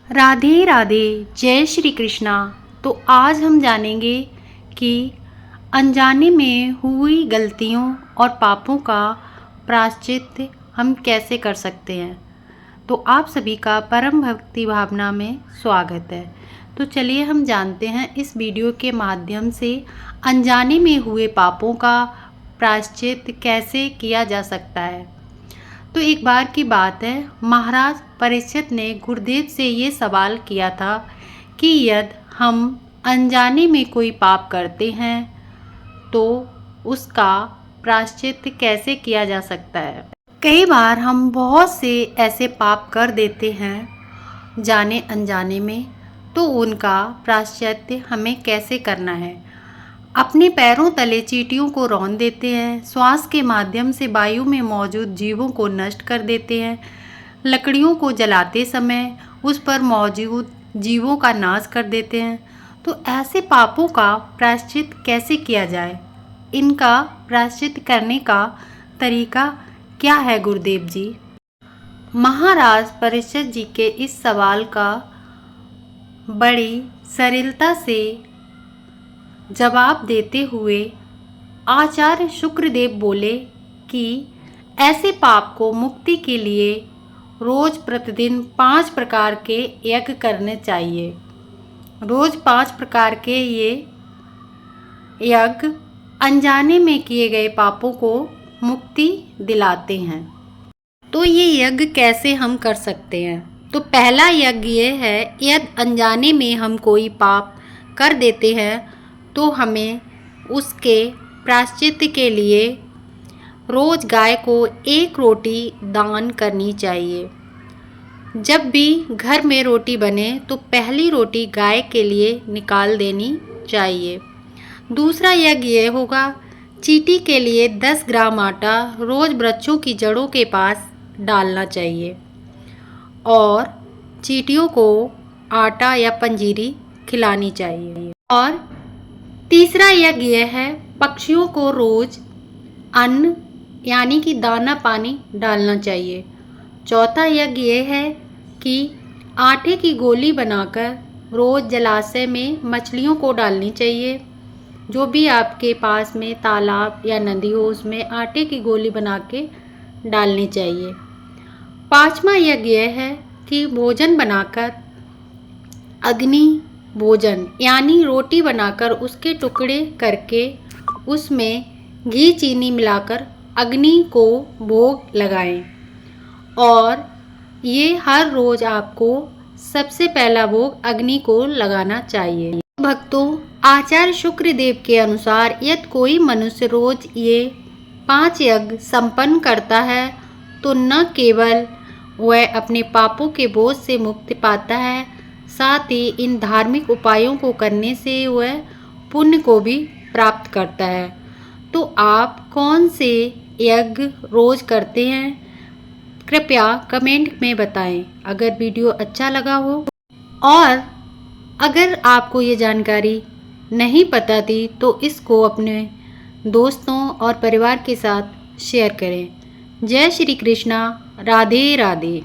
राधे राधे, जय श्री कृष्णा। तो आज हम जानेंगे कि अनजाने में हुई गलतियों और पापों का प्रायश्चित हम कैसे कर सकते हैं। तो आप सभी का परम भक्ति भावना में स्वागत है। तो चलिए हम जानते हैं इस वीडियो के माध्यम से अनजाने में हुए पापों का प्रायश्चित कैसे किया जा सकता है। तो एक बार की बात है, महाराज परीक्षित ने गुरुदेव से ये सवाल किया था कि यदि हम अनजाने में कोई पाप करते हैं तो उसका प्रायश्चित कैसे किया जा सकता है। कई बार हम बहुत से ऐसे पाप कर देते हैं जाने अनजाने में, तो उनका प्रायश्चित हमें कैसे करना है। अपने पैरों तले चींटियों को रौंद देते हैं, श्वास के माध्यम से वायु में मौजूद जीवों को नष्ट कर देते हैं, लकड़ियों को जलाते समय उस पर मौजूद जीवों का नाश कर देते हैं। तो ऐसे पापों का प्रायश्चित कैसे किया जाए, इनका प्रायश्चित करने का तरीका क्या है गुरुदेव जी। महाराज परीक्षित जी के इस सवाल का बड़ी सरलता से जवाब देते हुए आचार्य शुक्रदेव बोले कि ऐसे पाप को मुक्ति के लिए रोज प्रतिदिन 5 प्रकार के यज्ञ करने चाहिए। रोज 5 प्रकार के ये यज्ञ अनजाने में किए गए पापों को मुक्ति दिलाते हैं। तो ये यज्ञ कैसे हम कर सकते हैं। तो पहला यज्ञ ये है, यदि अनजाने में हम कोई पाप कर देते हैं तो हमें उसके प्रायश्चित के लिए रोज़ गाय को 1 रोटी दान करनी चाहिए। जब भी घर में रोटी बने तो पहली रोटी गाय के लिए निकाल देनी चाहिए। दूसरा यज्ञ ये होगा, चींटी के लिए 10 ग्राम आटा रोज़ वृक्षों की जड़ों के पास डालना चाहिए और चींटियों को आटा या पंजीरी खिलानी चाहिए। और तीसरा यज्ञ यह है, पक्षियों को रोज अन्न यानी कि दाना पानी डालना चाहिए। चौथा यज्ञ यह है कि आटे की गोली बनाकर रोज जलाशय में मछलियों को डालनी चाहिए। जो भी आपके पास में तालाब या नदी हो उसमें आटे की गोली बना के डालनी चाहिए। पांचवा यज्ञ यह है कि भोजन बनाकर अग्नि भोजन यानी रोटी बनाकर उसके टुकड़े करके उसमें घी चीनी मिलाकर अग्नि को भोग लगाएं। और ये हर रोज़ आपको सबसे पहला भोग अग्नि को लगाना चाहिए। भक्तों, आचार्य शुक्रदेव के अनुसार यदि कोई मनुष्य रोज ये 5 यज्ञ संपन्न करता है तो न केवल वह अपने पापों के बोझ से मुक्ति पाता है, साथ ही इन धार्मिक उपायों को करने से वह पुण्य को भी प्राप्त करता है। तो आप कौन से यज्ञ रोज करते हैं, कृपया कमेंट में बताएं। अगर वीडियो अच्छा लगा हो और अगर आपको ये जानकारी नहीं पता थी तो इसको अपने दोस्तों और परिवार के साथ शेयर करें। जय श्री कृष्णा, राधे राधे।